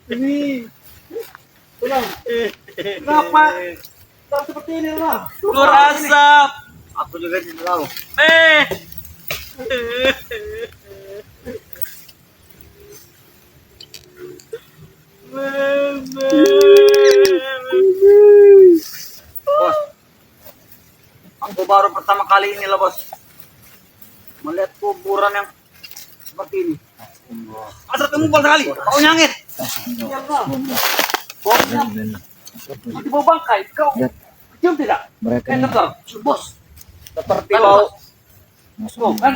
Ini. Tolong. Kenapa? Tahu seperti ini lah. Keluar asap. Aku juga tidak tahu. Bos, aku baru pertama kali ini lah bos melihat kuburan yang seperti ini. Asal tembul sekali, bau nyangit. Bau bau bangkai, kau kecium tidak? Mereka Bos, seperti bau, kan?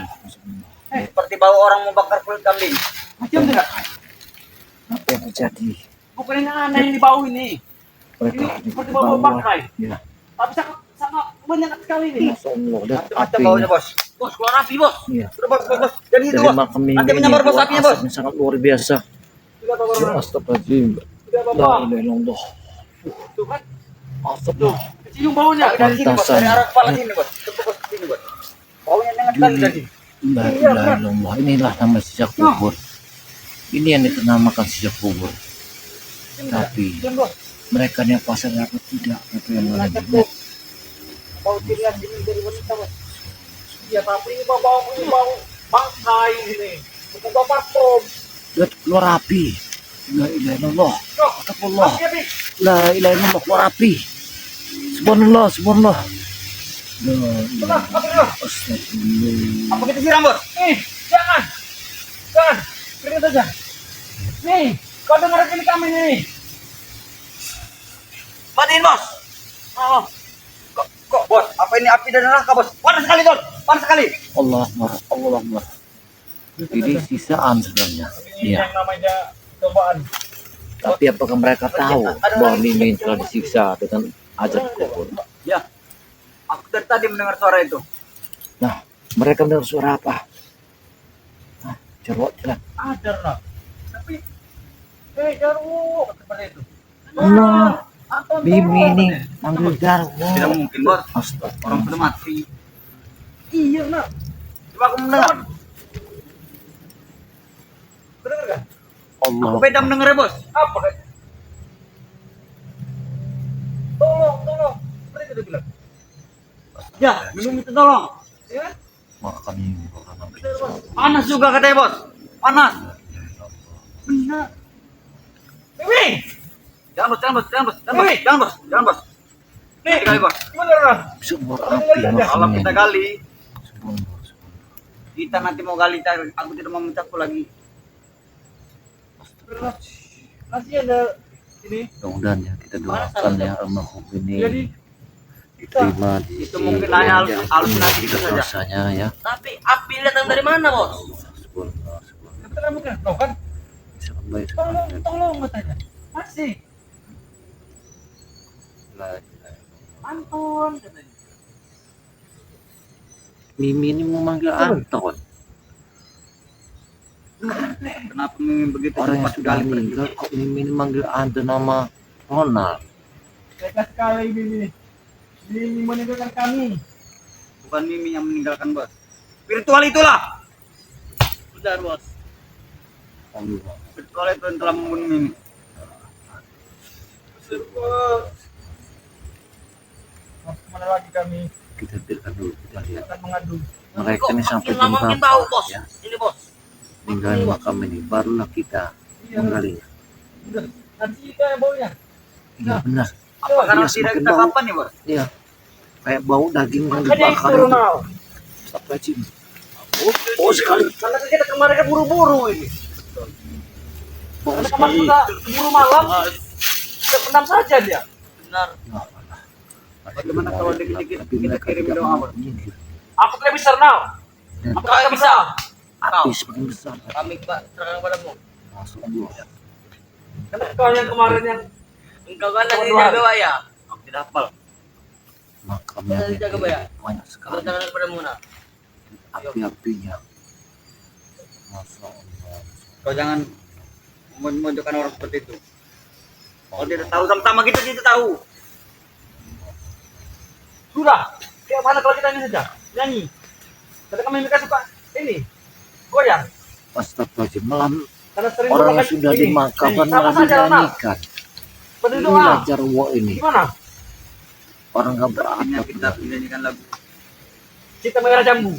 Seperti bau orang membakar kulit kambing. Kecium tidak? apa yang terjadi? Bukan yang aneh yang di bau ini. Mereka Ini seperti bau bangkai. Ya, Tapi sangat banyak sekali nih. Masya Allah, dan Macam baunya apinya. bos. Bos keluar api bos. Iya. Sudah bos. Jadi itu Dari bos. makam Nanti ini menyambar bos keluar apinya bos. asapnya sangat luar biasa. Sudah bos. Ya, astagfirullahaladzim. Sudah La bapak. ilaha illallah. Tuh kan. Asap. Kecium baunya dari sini bos. Dari arah kepala sini bos. Tepuk bos sini bos. Baunya sangat sekali tadi. La ilaha illallah. Inilah nama sejak kubur. Ini yang dinamakan sejak kubur. Tapi Diam bos. mereka yang pasar apa tidak, apa yang Lanjut mengalir. bos. Bau cirian ini dari wanita bos. Iya tapi ini bau bangkai ini. Bukan bau parfum. Lihat keluar api. La ilaha illallah. Astagfirullah. Api api. La ilaha illallah, keluar api. Subhanallah, subhanallah. La ilaha Api dulu. astagfirullah. Apa kita siram bos? Nih, jangan. Berikan saja. Nih, kau dengar ini kami nih. Matiin bos. Oh. Kok bos? Apa ini api dan neraka bos? Panas sekali bos. Panas sekali. Allah Akbar, Allah Akbar. Ini sisaan sebenarnya. Iya. Yang namanya cobaan. Tapi apakah mereka tahu bahwa Mimin telah disiksa dengan azab kubur? Ya. Aku dari tadi mendengar suara itu. Nah, mereka mendengar suara apa? Nah, cerwak jelas. Ada lah. Tapi jarwo seperti itu. Nah, Bibi ini manggil Jarwo. Tidak mungkin bos. Astaga. Orang sudah mati. Iya nak. Coba aku mendengar. Benar kan? Allah. Aku beda mendengar bos. Apa kan? Tolong. Seperti itu dia bilang. Ya, minum itu tolong. Ya kan? Maka kami orang Benar, bos. Panas juga katanya bos. Panas. Benar. Bibi. Jangan bos. Nih, kali bos. Benar lah. bisa buat api Kalau makamnya. kita gali, Subhanallah. kita nanti mau gali, aku tidak mau mencatku lagi. Masih ada ini. Mudah-mudahan ya kita doakan ya almarhum ini Jadi diterima di itu mungkin hanya halusinasi itu saja. dosanya ya. Tapi api datang dari mana, Bos? Subhanallah. Kita mungkin tahu kan? Bisa kembali Tolong katanya. Masih. Anton katanya. Mimi ini mau manggil Anton. Kenapa Mimin begitu Orang yang cepat sudah sekali meninggal kok Mimi ini manggil Anton nama Ronald. Tega sekali ini. Ini meninggalkan kami. Bukan Mimi yang meninggalkan bos. Virtual itulah. Benar, Bos. Allah. Virtual itu yang telah membunuh Mimi. Kemana lagi kami Kita biarkan dulu, kita lihat. akan mengadu. Mereka ini sampai makin jam lama makin berapa bau, Bos. ya Ini, Bos. meninggalkan makam ini, barulah kita menggalinya. Udah, nanti kita baunya. Iya benar. Apa karena Iya, tidak semakin kita bau. kapan nih bos? Iya. Kayak bau daging yang Makanya itu dibakar. Ronald. Astagfirullahaladzim. Oh sekali. Karena kita kemarin kan buru-buru ini. Bau Karena kemarin sekali. kita buru malam, kita pendam saja dia. Benar. Bagaimana kalau dikit-dikit Tapi kita mereka kirim tidak doa mau bos? menyingkir. Aku tidak bisa Ronald. Dan Aku tidak bisa. api semakin besar. Kami Pak serahkan padamu. Masuk Allah. Karena kau yang kemarin yang Engkau kan yang Dua. jaga ya. aku tidak hafal. Makamnya Kita jaga, Pak, ya? banyak Aku sekali. serahkan padamu, nak. Api-apinya. Masya Allah. Kau jangan memojokkan orang seperti itu. Kalau dia tahu sama-sama kita tahu. Sudah. Kayak mana kalau kita ini saja nyanyi. Kata kami mereka suka ini. goyang. Astagfirullahaladzim, malam Karena sering orang yang makan sudah ini. dimakamkan Ini, sama malah saja, Ronald. dinyanyikan. Pada Ini doa. ajar wa ini. Gimana? Orang gak Akhirnya beradab. kita menyanyikan lagu. Cinta merah jambu.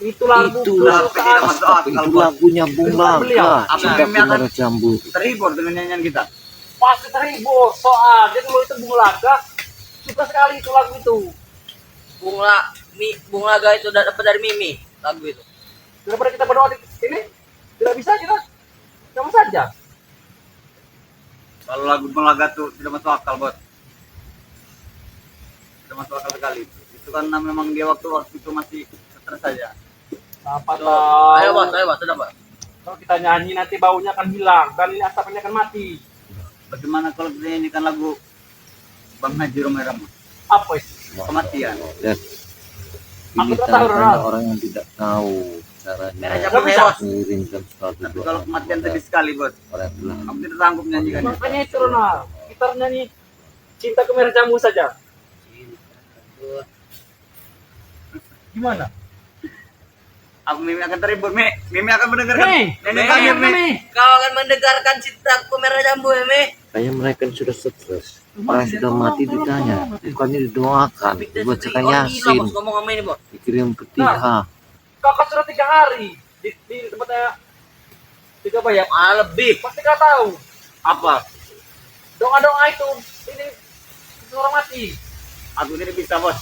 Itu lagu Itulah kesukaan. itu lagunya Bung beliau. Laga. Cinta Kami akan- Kumara Jambu. Terhibur dengan nyanyian kita. Pasti terhibur. Soalnya dulu itu Bung Laga suka sekali itu lagu itu. Bung Laga itu dapat dari Mimi lagu itu. Daripada kita berdoa di ini, tidak bisa kita sama saja. Kalau lagu Melaga tuh tidak masuk akal, Bos. Tidak masuk akal sekali. Itu karena memang dia waktu itu masih stres saja. Apa So, tahu? ayo, Bos, sudah, Bos. Kalau kita nyanyi nanti baunya akan hilang dan ini asapnya akan mati. Bagaimana kalau kita nyanyikan lagu Bang Haji Romero? Apa itu? Kematian. Lihat. Aku Ini tidak tahu, tanda Ronald. orang yang tidak tahu Merah caranya jambu heros. mengirimkan suatu Tapi doa kalau kematian kepada sedih sekali, Bos. orang yang telah Aku tidak sanggup menyanyikannya. Makanya itu Ronald. Kita nyanyi cinta ke merah jambu saja. Gimana? Aku Mimi akan terhibur, Mimi akan mendengarkan. Nyanyian kami, Mimi. Kau akan mendengarkan cinta ke merah jambu, Mimi. Kayaknya mereka sudah stres. Orang yang sudah mati ditanya, bukannya didoakan, dibacakan Yasin, Ngomong sama ini, Bos. dikirim Fatihah. Kakak sudah 3 hari di tempatnya 3 bayam. Lebih. Pasti kau tahu. Apa? Doa-doa itu ini orang mati. Aku tidak bisa, Bos.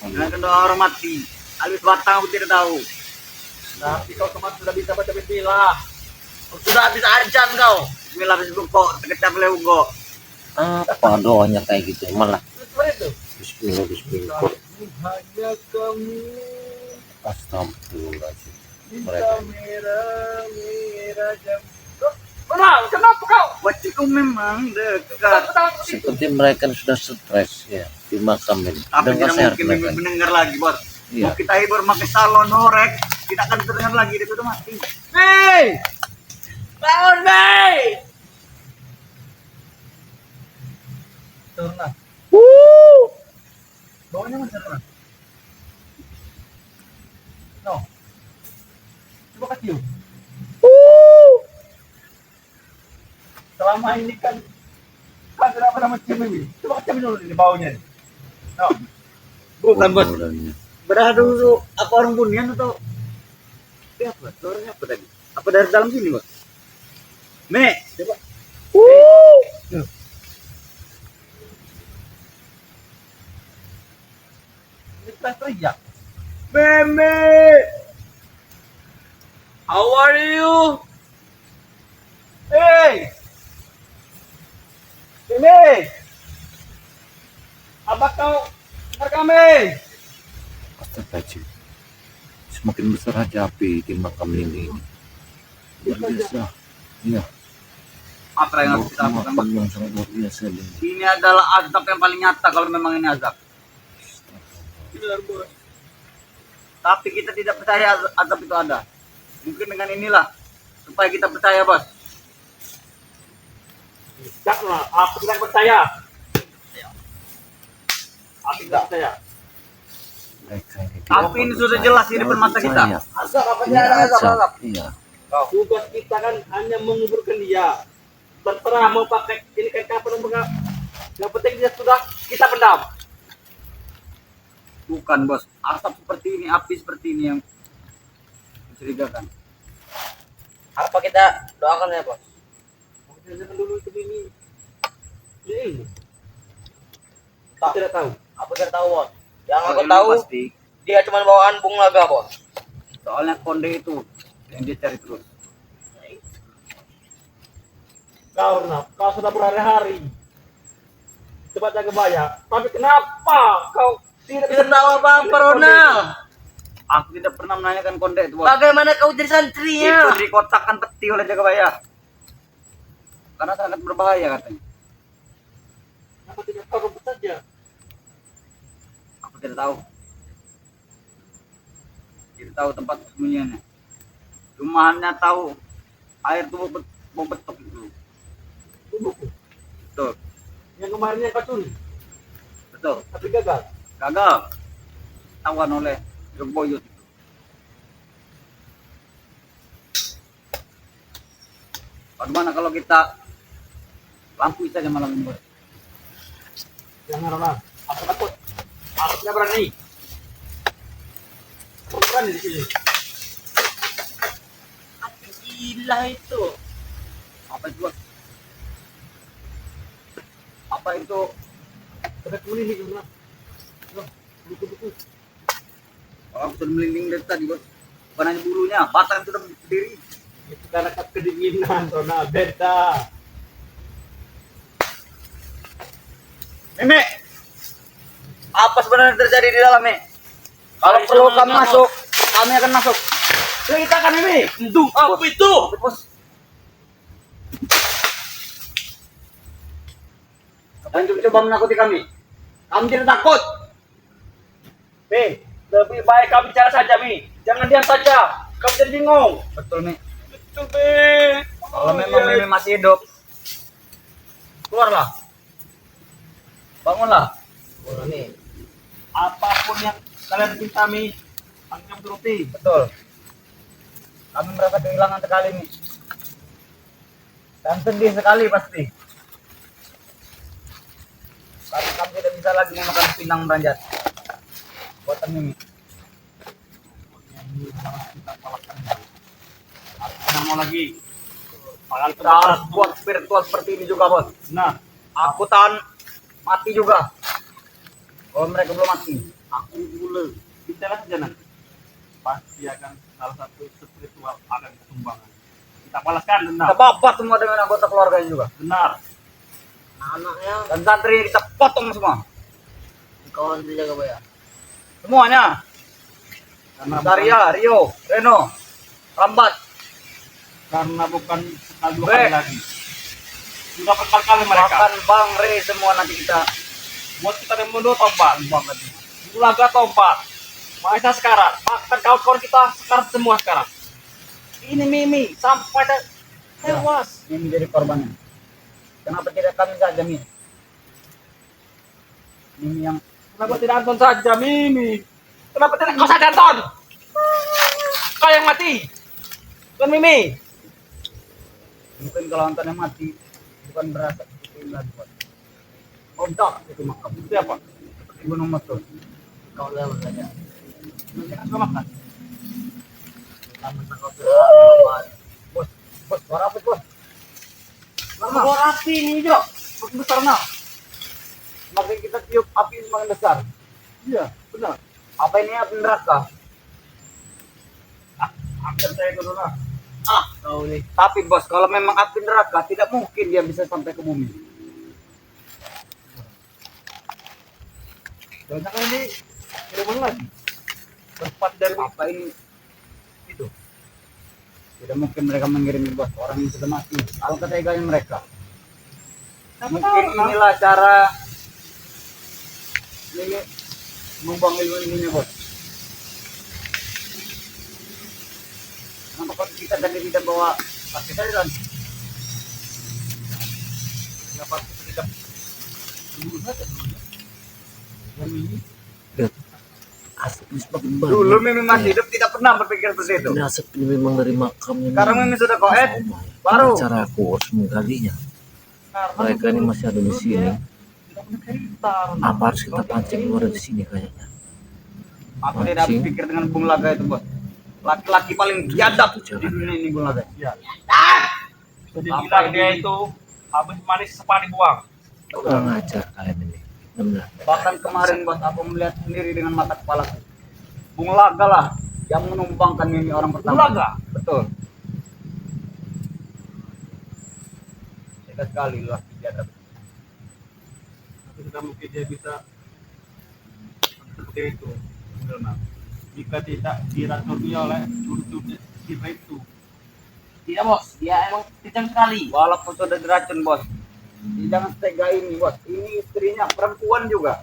Dengan doa orang mati. Alif batang aku tidak tahu. Tapi kau kemarin sudah bisa baca bismillah. Sudah bisa arjan kau. Bismillah kok terkecap leugo. Apa doanya kayak gitu? Malah Seperti itu. Bismillah, Bismillah. Hanya kamu Astagfirullahaladzim. cinta Mereka merah jambu. Kenapa kau? Wajibku memang dekat. seperti mereka sudah stres ya di makam ini. Tapi Udah nggak tidak sehat mungkin mereka. mendengar lagi, Bos. Iya. Mau kita hibur pakai salon horek, tidak akan terdengar lagi, dia sudah mati. Hei! Bangun, Hei! Turun. Bawahnya mana turun? No. Coba kecium. Selama ini kan tidak pernah mencium ini. Coba kecium dulu di baunya. No. Bukan, Bos. Orangnya. Berada dulu apa orang bunian atau apa? Suaranya apa tadi? Apa dari dalam sini, Bos? Me, coba. Ini teriak. Meme. How are you? Hey. Meme. Apa kau dengar kami? Astagfirullahaladzim. Semakin besar aja api di makam ini. Luar biasa. Iya. Apa yang harus kita lakukan, Bos? Makam yang sangat luar biasa ini. Ini adalah azab yang paling nyata kalau memang ini azab. Benar, Bos. Tapi kita tidak percaya azab itu ada. Mungkin dengan inilah supaya kita percaya, Bos. Janganlah, aku tidak percaya. Aku tidak percaya. Mereka ini Tapi ini sudah jelas di depan mata kita. Iya. Azab apa Ini tidak ada azab? azab. Iya. Tugas kita kan hanya menguburkan dia. Terserah mau pakai ini kayak kapan enggak. Yang penting dia sudah kita pendam. Bukan, Bos. Asap seperti ini, api seperti ini yang mencurigakan. Apa kita doakan ya, Bos? Jangan dulu itu ini. Ini. Aku tidak tahu. Aku tidak tahu, Bos. Yang aku Kalau tahu pasti, dia cuma bawaan Bung Laga, Bos. soalnya konde itu yang dia cari terus. Kau sudah berhari-hari cepat jaga bayar. Tapi kenapa kau tidak bisa tahu apa-apa, Ronald? Aku tidak pernah menanyakan konde itu, Bos. Bagaimana kau jadi santrinya? Itu dikotakkan peti oleh Jagabaya. Karena sangat berbahaya katanya. Kenapa tidak kau rebut saja? Aku tidak tahu. Tidak tahu tempat sembunyiannya. Cuma hanya tahu air tubuh mau betok itu. Tubuhku. Betul, Yang kemarin yang kau curi, betul. tapi gagal. Gagal. Tawan oleh Jogboyut itu. Bagaimana kalau kita lampu saja malam ini, bos? Jangan orang. Aku takut. Aku tidak berani. Aku berani di sini. Api gila itu. Apa itu, bos? Apa itu? Sudah melindungi juga. Buku-buku. Orang sudah melindungi dari tadi, bos. Bukan hanya bulunya, batang sudah berdiri. Itu karena kedinginan, Rona. Beda. Mimi, apa sebenarnya terjadi di dalam, Mi? Kalau perlu kami masuk, kami akan masuk. Ceritakan ini. Tentu. Apa itu? Bos. Kalian coba menakuti kami. Kami tidak takut. Mi, lebih baik kau bicara saja, Mi. Jangan diam saja. Kau jadi bingung. Betul, Mi. Betul, Mi. Kalau memang Mimi masih hidup, keluarlah. Bangunlah. Boleh, Mi. Apapun yang kalian minta, Mi, akan turuti. Betul. Kami merasa kehilangan sekali, Mi. Dan sedih sekali pasti. Karena kami tidak bisa lagi memakan pinang beranjat. Buatan Mimi. Aku tidak mau lagi. Malah Kita harus buat spiritual seperti ini juga, bos. Nah, Aku tahan mati juga. Kalau mereka belum mati. aku boleh bicara saja nanti. Pasti akan salah satu spiritual akan ketumbangan. Kita balaskan dendam. Kita babat semua dengan anggota keluarganya juga. Benar. Anaknya Dan santri kita potong semua. kawan dijaga ya. Semuanya. Karena Daria, Rio, Reno, Rambat. karena bukan sekali dua Bre. kali lagi. Sudah berkali-kali mereka. Bahkan Bang Re semua nanti kita. Buat kita yang mundur tobat. Ulaga tobat. Maisa sekarang. Bahkan kawan-kawan kita sekarang semua sekarang. Ini Mimi sampai tewas. Ini menjadi korbannya. Kenapa tidak kami saja, Mi? Mimi yang Kenapa tidak Anton saja Mimi? Kenapa tidak kau saja Anton? Kau yang mati. Bukan Mimi. mungkin kalau Anton yang mati bukan berasa seperti lagi, Pak. Odak itu makam. Siapa? Seperti Gunung Metul. Kau lewat saja. Jangan kau makan. Kamu takut lewat. Bos, bos, suara apa, bos? Keluar api ini Jo. Makin besar, nah. Makin kita tiup api semakin besar. Iya, benar. Apa ini api neraka? Akan saya ke sana. Kau nih. Tapi bos, kalau memang api neraka, tidak mungkin dia bisa sampai ke bumi. Banyak kan ini kiriman lagi. Tempat dari Apa ini? Itu. Tidak mungkin mereka mengirimi bos orang yang sudah mati. Kalau ketegangan mereka. Mungkin inilah cara ini membuang ilmu ilmunya, bos. Kenapa kok kita tadi tidak bawa pasti tadi kan? Kenapa kita tidak dulu saja dulu ya? Yang ini Asap ini semakin Dulu banyak. Mimi masih hidup tidak pernah berpikir seperti itu. Ini asap ini memang dari makamnya. Sekarang Mimi sudah koet, baru. Cara aku harus menggalinya. karena Mereka ini masih ada di sini. tidak punya cerita. Apa harus kita pancing keluar dari sini kayaknya? Aku tidak Mancing. berpikir dengan Bung Laga itu, bos. Laki-laki paling biadab di dunia ini Bung Laga. Ya. Jadi Apa bilang ini? dia itu habis manis sepani buang. Kurang ajar kalian ini. Benar. Bahkan kemarin bos aku melihat sendiri dengan mata kepalaku. Bung Laga lah yang menumpangkan Mimi orang pertama. Bung Laga? Betul. Tega sekali laki biadab. Tapi tidak mungkin dia bisa seperti itu. Karena jika tidak diracuni oleh jurus-jurus kita itu. Tidak bos, dia emang kejam sekali. Walaupun sudah diracun bos, jangan tega ini bos. Ini istrinya perempuan juga.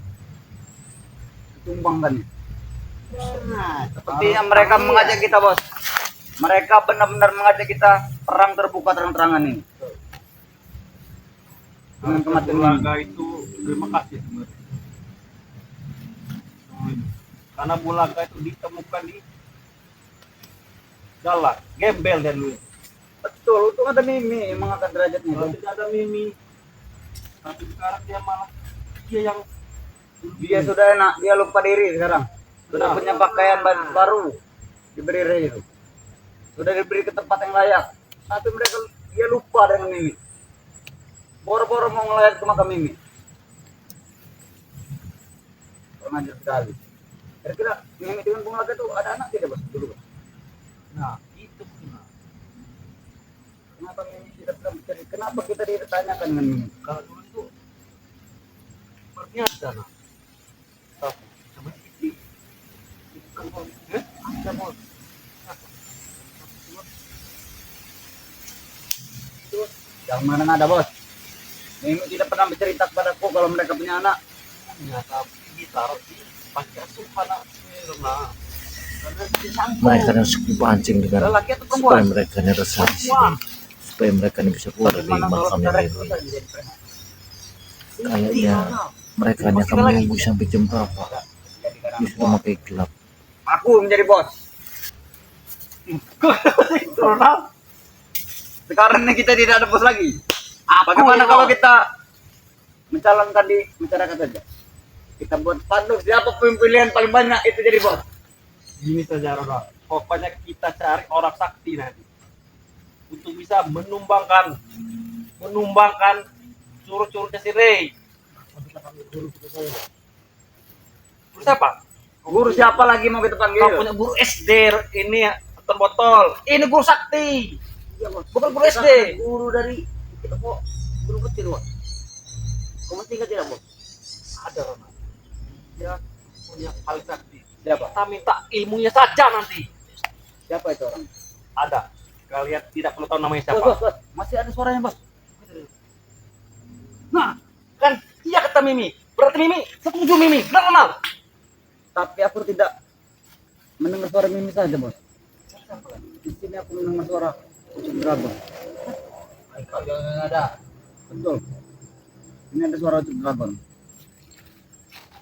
Ditumbangkan. Nah, Sepertinya mereka mengajak kita bos. Mereka benar-benar mengajak kita perang terbuka terang-terangan ini. Dengan kematian Mimi. Bulaga itu terima kasih sebenarnya. Karena Bulaga itu ditemukan di jalan, gembel dan dulu. Betul. Betul, untung ada Mimi yang mengangkat derajatnya. Kalau tidak ada Mimi, tapi sekarang dia malah dia yang Dia sudah enak, dia lupa diri sekarang. Sudah Nah. punya pakaian baru, diberi Ray itu. Sudah diberi ke tempat yang layak. Tapi mereka dia lupa dengan Mimi. Boro-boro mau ngelayat ke makam Mimi. Kurang ajar sekali. Kira-kira Mimi dengan Bung Laga itu ada anak tidak, Bos? Dulu, Bos. nah itu benar. Kenapa Mimi tidak pernah bercerita? Kenapa kita ditanyakan dengan Mimi? Kalau dulu itu ternyata nah. Tapi sama ini bukan Bos. Ada Bos. Yang mana ada, Bos? Mimi tidak pernah bercerita kepadaku kalau mereka punya anak. Ternyata ditaruh di panti asuhan nah. Karena dia sanggup. Mereka yang suka pancing dengan Lelaki atau supaya perempuan? mereka ini resah di sini, supaya mereka ini bisa keluar dari Bagaimana kalau makamnya saudara Riri. kita jadi preman? Kayaknya mereka hanya akan menunggu sampai jam berapa. Jadikan Dia sudah makai gelap. aku menjadi bos. Sekarang ini kita tidak ada bos lagi. Bagaimana kalau kita mencalonkan di masyarakat saja? Kita buat spanduk siapa pilihan paling banyak itu jadi bos. Gini saja Ronald, pokoknya kita cari orang sakti nanti untuk bisa menumbangkan curut-curutnya si Ray. Guru siapa? Guru siapa lagi mau kita panggil? Kau punya guru SD ini terbotol. Ini guru sakti, Iya, bos. bukan guru SD. Guru dari kita kok guru kecil bos. Kau masih ingat tidak bos? Ada Ronald, dia punya paling sakti. Siapa? Kita minta ilmunya saja nanti. Siapa itu orang? Ada. Kalian tidak perlu tahu namanya Bos, siapa. bos, bos. Masih ada suaranya bos. Nah, kan iya kata Mimi. Berarti Mimi setuju Mimi. Benar Ronald? Tapi aku tidak mendengar suara Mimi saja bos. Di sini aku mendengar suara kucing dragon. Kalau yang ada Betul. Ini ada suara kucing dragon.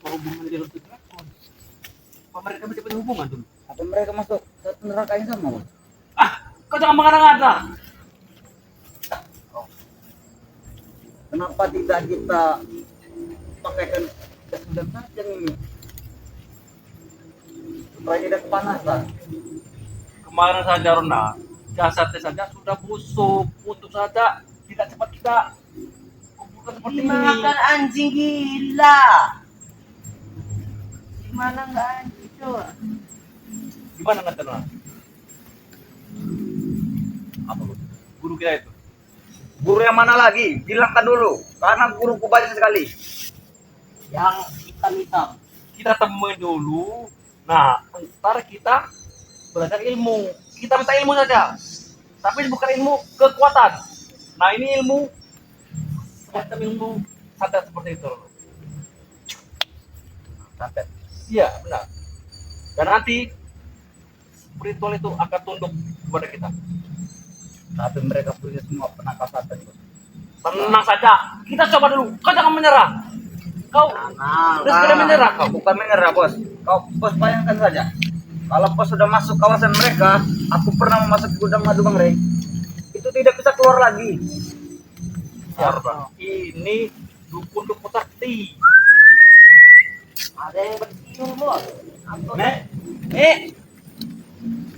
hubungan dia untuk drakon. Apa mereka masih punya hubungan dulu? Apa mereka masuk satu neraka yang sama bos? Kau jangan mengada-ngada. Kenapa tidak kita pakaikan gas hujan saja Mimi? Supaya tidak kepanasan. Kemarin saja Ronald, jasadnya saja sudah busuk. Untuk saja tidak cepat kita kumpulkan seperti ini. Dimakan anjing gila. Gimana nggak hancur? Gimana nanti Ronald? Apa Bu? Guru kita itu? Guru yang mana lagi? Bilangkan dulu. Karena guruku banyak sekali. Yang hitam-hitam. Kita temuin dulu. Nah, ntar kita belajar ilmu. Kita minta ilmu saja. Tapi bukan ilmu kekuatan. Nah, ini ilmu semacam ilmu santet seperti itu. Santet. Iya, benar. Dan nanti spiritual itu akan tunduk kepada kita. Tapi mereka punya semua penangkap santet. Bos. Tenang saja. Kita coba dulu. Kau jangan menyerah. Kau udah sudah menyerah kau. Bukan menyerah bos. Kau bos bayangkan saja. Kalau bos sudah masuk kawasan mereka, aku pernah memasuki gudang madu Bang Rey. Itu tidak bisa keluar lagi. Ini dukun-dukun sakti. Ada yang bersiul bos. Nek,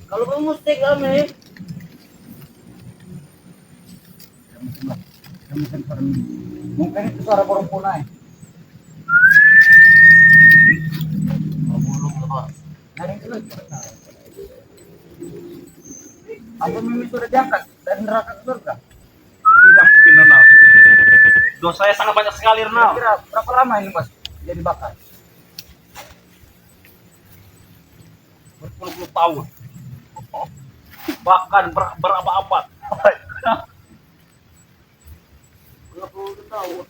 Kalau kamu musik kami. Mungkin itu suara burung punai. Dari itu. Apa Mimi sudah diangkat dari neraka ke surga? tidak mungkin Ronald. Dosanya sangat banyak sekali Ronald. Kira berapa lama ini mas jadi bakar? Berpuluh-puluh tahun. Bahkan berabad-abad. 20 tahun.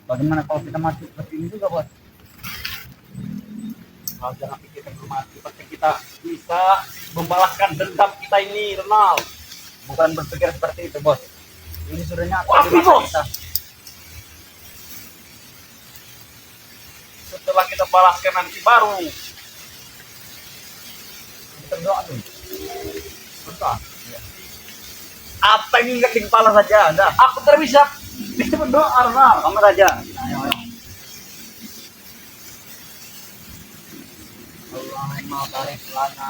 Bagaimana kalau kita mati seperti ini juga bos? Kalau jangan pikirkan belum mati, pasti kita bisa membalaskan dendam kita ini, Ronald. Bukan berpikir seperti itu bos. Ini sudah nyata Wah, di mata bos. kita. Setelah kita balaskan nanti baru Kita berdoa tuh. bentar. Apa yang ingat di kepala saja? Dah. Aku tidak bisa berdoa, Ronald. Kamu saja. Ayo, ayo. Allahumma barik lana.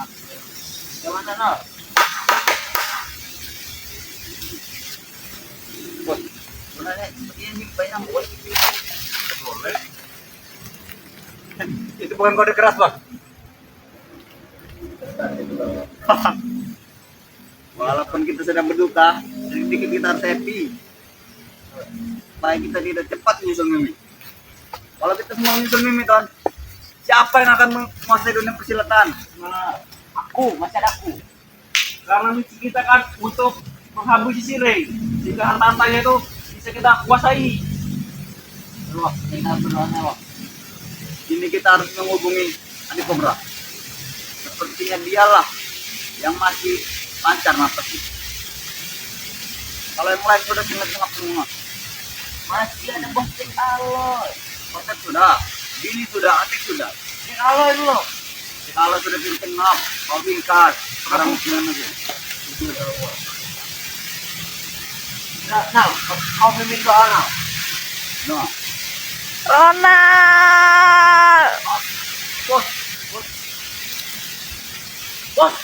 Gimana, Nol? Bos. Sebenarnya begini banyak bos. Itu bukan kode keras, Bos. Walaupun kita sedang berduka, sedikit kita harus happy. Supaya kita tidak cepat menyusul Mimi. Kalau kita semua menyusul Mimi, Ton, siapa yang akan menguasai dunia persilatan? Nah, aku, masih ada aku. Karena misi kita kan untuk menghabisi si Ray. Sehingga hartanya itu bisa kita kuasai. Wah, tinggal berdoa, wah. Ini kita harus menghubungi Adik Kobra. Sepertinya dialah yang masih lancar napasnya. Kalau yang lain sudah tengah-tengah semua. Masih ada bos Cek Aloy. Konsep sudah, Bini sudah, Atik sudah. Cek Aloy dulu. Kalau sudah tengah, kau bingkas. Sekarang gimana aja? Nah, kau mimin doa, Nol. Nah, Ronald. bos, Bos,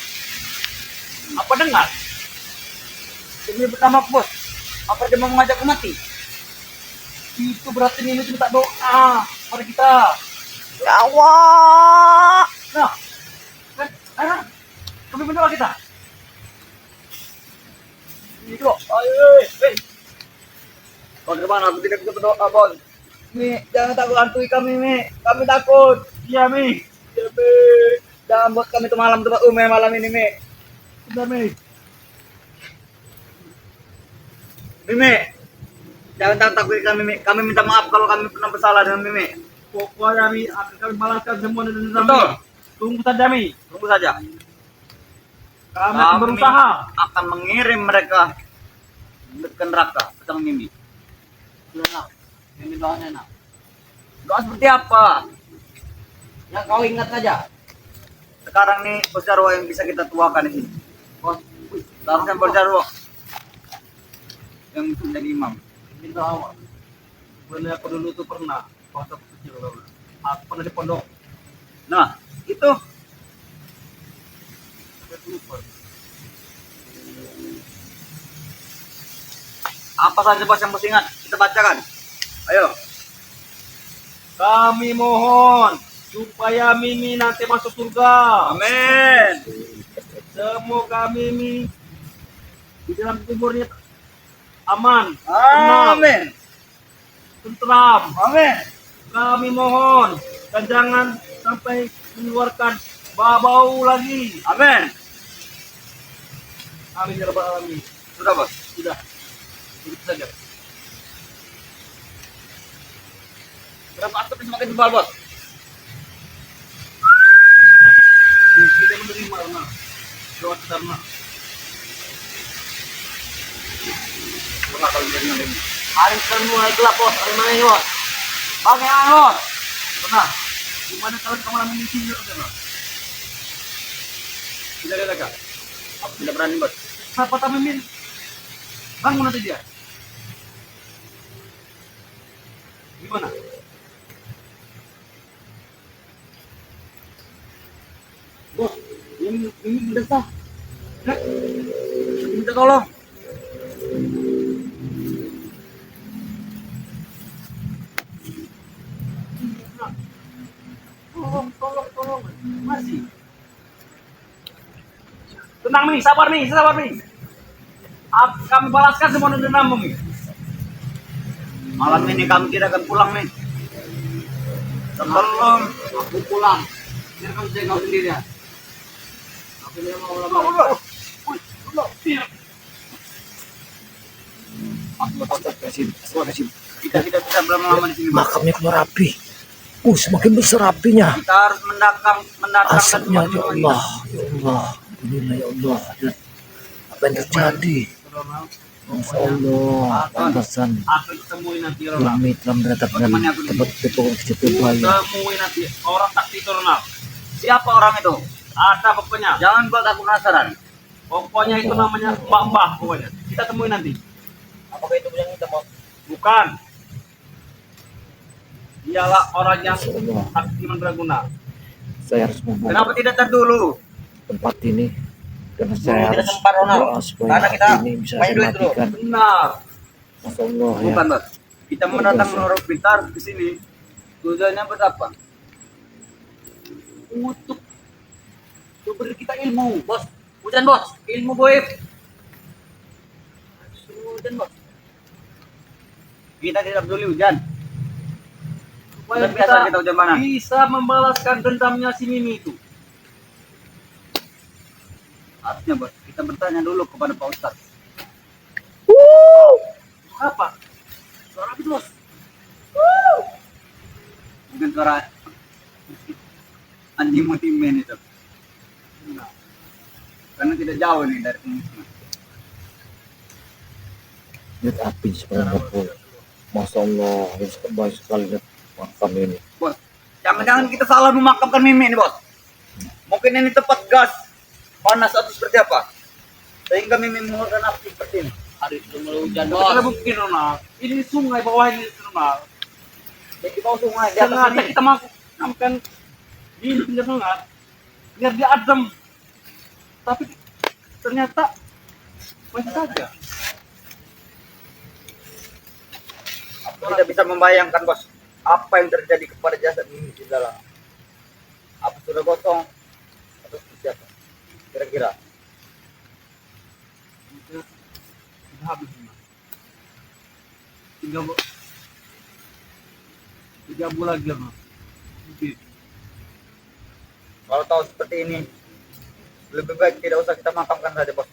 apa dengar? ini pertama bos. Apa dia mau mengajak mati? Itu berarti ini minta doa. Mari kita. Gawat. Nah, ayo, kami berdoa kita. Ini bro, ayo, Kau ke mana? Aku tidak bisa berdoa, bos. Mi, jangan takut hantui kami, Mi. Kami takut. Iya, Mi. Ya, Mi. Jangan buat kami tuh malam tempat malam ini, Mi. Sudah, Mi. Mimi, jangan takut kami, Mi. Kami minta maaf kalau kami pernah bersalah dengan Mimi. Pokoknya, Mi, akan kami balaskan semua dendam. Betul. Tunggu saja, Mi. Tunggu saja. Kami akan berusaha. akan mengirim mereka ke neraka bersama Mimi. Sudah, Nol. Mimin doanya, Nol. Doa seperti apa? Yang kau ingat saja. Sekarang nih Bos Jarwo yang bisa kita tuakan di sini. Bos, Seharusnya Bos Jarwo yang menjadi imam. mimin doa, wah. Sebenarnya aku dulu tuh pernah waktu aku kecil, aku pernah di pondok. Nah, itu Saya lupa. apa saja Bos yang Bos ingat? Kita bacakan. Ayo. Kami mohon supaya Mimi nanti masuk surga. Amin. Semoga Mimi di dalam kuburnya aman, tenang, Amin. tentram. Amin. Kami mohon dan jangan sampai mengeluarkan bau lagi. Amin. Amin ya rabbal alamin. Sudah Bos. Sudah. Begitu saja. Berapa asap semakin tebal Bos? Kita menerima karena doa kita karena Pernah kalau jadi nanti. Hari mulai gelap, bos. Hari mana ini, bos? Bagaimana, bos? pernah. Gimana kalian kemana mengisinya sana? Tidak ada lagi. Aku tidak berani Bos. Siapa tak mimin? Bangun nanti dia. Gimana? Bos, ini mendesak. Minta tolong. Tolong. Masih. Tenang nih, sabar nih. Kami balaskan semua dendammu nih. Malam ini kami tidak akan pulang nih. Sebelum Aku pulang. Biar kamu jaga kau sendiri ya. Aku tidak mau lama. kita tidak bisa berlama-lama di sini. Bos. Makamnya keluar api. Semakin besar apinya. Kita harus mendatangkan Asapnya, ya semua Allah. Ya Allah. Alhamdulillah, ya Allah. Apa yang terjadi? Masya Allah. Pantasan. Aku temuin nanti Ronald. Kami telah mendatangkan tempat depok kecil bahaya. Temuin nanti orang takti itu Ronald. Siapa orang itu? Ada pokoknya. Jangan buat aku penasaran. Pokoknya itu namanya mbah-mbah pokoknya. Kita temuin nanti. Apakah itu yang kita mau? Bukan. Dialah orang yang Masya Allah. sakti mandraguna. Saya harus membuka Kenapa tidak tar dulu? tempat ini karena saya Tidak harus sempat, Ronald. berdoa supaya Karena kita ini bisa main saya duit dulu. matikan. Benar. Masya Allah ya. Bukan, Bos. Kita mendatangkan orang pintar ke sini. Tujuannya buat apa? Untuk memberi kita ilmu. Bos, hujan, Bos. Ilmu goib. Hujan, Bos. Kita tidak peduli hujan. Supaya Sudah biasa kita hujan mana? bisa membalaskan dendamnya si Mimi itu. Harusnya, Bos, kita bertanya dulu kepada Pak Ustadz. Apa? Suara itu, Bos. Mungkin suara anjing mutimen itu. Nah, Karena tidak jauh nih dari pemukiman. Lihat api sepanjang dapur. Masya Allah, ini baik sekali lihat makam ini. Bos, jangan-jangan kita salah memakamkan Mimi ini, Bos. Mungkin ini tempat gas panas atau seperti apa? Sehingga Mimi mengeluarkan api seperti ini. Hari itu mulai hujan, Karena Bos. mungkin Ronald, ini sungai bawah ini Ronald. Jadi di bawah sungai di atas Sengaja ini. kita makan di pinggir sungai biar dia adem. Tapi ternyata masih saja. Aku tidak bisa membayangkan, Bos, apa yang terjadi kepada jasad Mimi di dalam. Apa sudah gosong atau seperti apa? Kira-kira. Sudah habis Ronald. Tiga bulan lagi Ronald. Mungkin. Kalau tahu seperti ini, lebih baik tidak usah kita makamkan saja, Bos.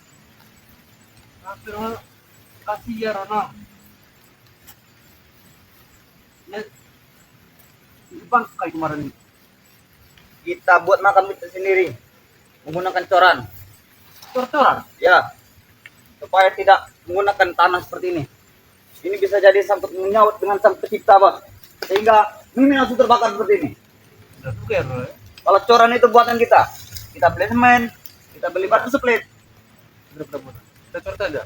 Tapi Ronald, kasih ya Ronald. Ya, ini bangkai kemarin ini. Kita buat makam itu sendiri menggunakan coran, Kotoran. ya, supaya tidak menggunakan tanah seperti ini. Ini bisa jadi sangkut menyaut dengan sang pencipta, Bos, sehingga Mimi langsung terbakar seperti ini. Udah tuker. Kalau coran itu buatan kita beli semen, kita beli batu split. Bener-bener. Kita coret aja.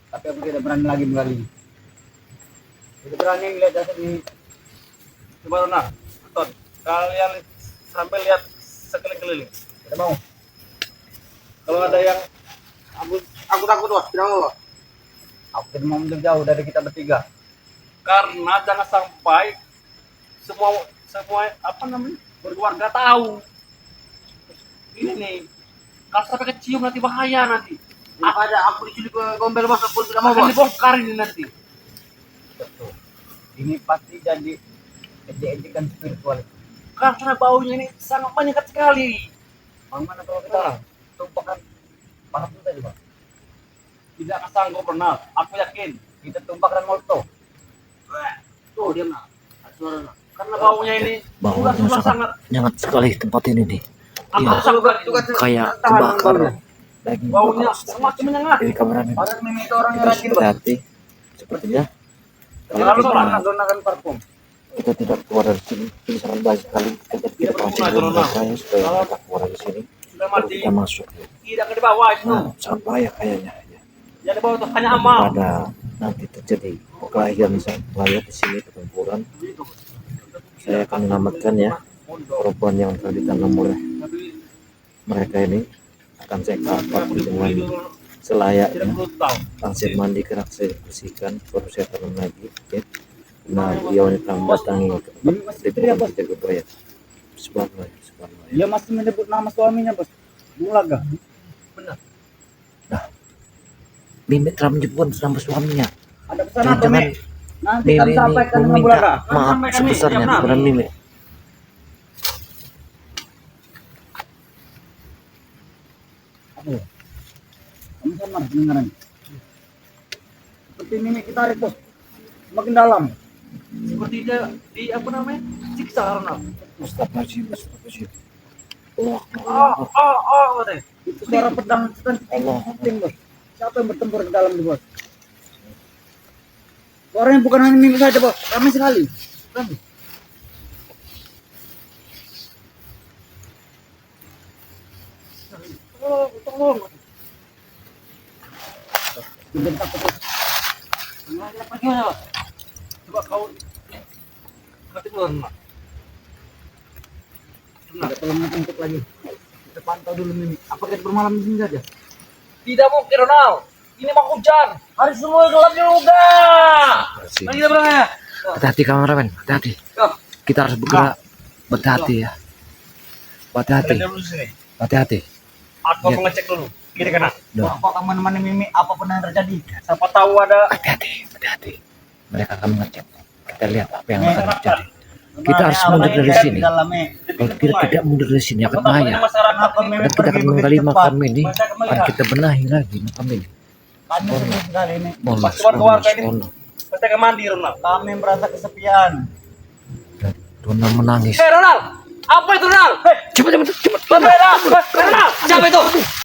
Tapi aku tidak berani lagi menggali. Tidak berani melihat jasad ini. Coba Ronald, Anton, kalian sampai lihat sekeliling-keliling. Tidak mau. Kalau ada yang Aku takut, Bos. Tidak mau, Bos. Aku tidak mau menjauh jauh dari kita bertiga. karena jangan sampai semua apa namanya berkeluarga tahu ini nih, kalau sampai kecium nanti bahaya nanti. Daripada aku diculik ke gombel, Bos, aku tidak mau, Akan Bos. dibongkar ini nanti. Betul. Ini pasti jadi ejekan spiritual. Karena baunya ini sangat menyengat sekali. Bagaimana kalau kita tumpahkan parfum tadi, Bos? Tidak akan sanggup Ronald, aku yakin. Kita tumpahkan molto. Tuh, diam nak. Suara nak. Karena baunya ini Baunya sudah sangat sangat nyengat sekali tempat ini nih. amat Iya, sangat kayak tahan kebakar. baunya. Daging baunya bakar. semakin menyengat. Ini kameran ini. Padahal Mimi itu orang yang Kita harus rajin, Bos. hati-hati. Sepertinya kalau Lalu kita, sholat. Gunakan parfum. kita tidak keluar dari sini, ini sangat baik sekali. Kita tidak berguna masuk itu, dalam Ronald. saya supaya Kalau- kita keluar dari sini. Sudah Baru mati, kita masuk. tidak akan dibawa itu. Nah, sangat bahaya kayaknya. Yang dibawa itu hanya amal. Pada nanti terjadi perkelahian sangat bahaya di sini pertempuran. Saya akan menyelamatkan ya korban yang telah ditanam oleh mereka ini. Akan saya kapal dengan Tidak selayaknya. perlu tahu. Langsir mandi kerak saya bersihkan, baru saya tanam lagi. Ya. Nah, beliau ini telah mendatangi ke tempat liburan kita ke Bayat. Subhanallah, subhanallah. Dia masih menyebut nama suaminya, Bos. Bulaga. Mimi telah menyebut nama suaminya. Ada pesan apa, Jangan Mi? Nanti Mimi kami ini sampaikan dengan meminta Bulaga. maaf Sampaikan, Mi. sebesarnya Siap, Nak. kepada Mimi. Aduh. Kamu sama dengaran. Seperti Mimi kita tarik, Bos. Semakin dalam. Seperti dia di apa namanya? Siksa Ronald. Astagfirullahaladzim. Allah, Katanya. Itu suara pedang Allah. penting, Bos. Siapa yang bertempur di dalam itu, Bos? Suaranya bukan hanya Mimi saja, Bos. Ramai sekali. Tolong. Dibentak itu. Pergi mana? Coba kau kasih keluar nak. Tidak perlu menentuk lagi. Kita pantau dulu Mimi. Apa kita bermalam di sini saja? Tidak mungkin Ronald. Ini mau hujan. Hari semua gelap juga. Mari kita berangkat ya. Hati-hati kameramen, hati-hati. Kita harus bergerak. Berhati-hati ya. Hati-hati. Kita dulu sini. Hati-hati. Aku Ya. mengecek dulu. Kiri kanan. Apa kamu menemani Mimi? Apapun yang terjadi. Siapa tahu ada Hati-hati. Hati-hati. Mereka akan mengecek. Kita lihat apa yang akan terjadi. Kita harus mundur dari sini. Kalau kita tidak mundur dari sini akan bahaya. masyarakat Dan kita akan menggali makam ini. Akan kita benahi lagi makam ini. Kami sedih sekali ini. Monas, keluarga ini. Monas. Pasti akan mandi Ronald. Kami merasa kesepian. Dan Dona menangis. Ronald, apa itu Ronald? Cepat. Ronald, siapa itu?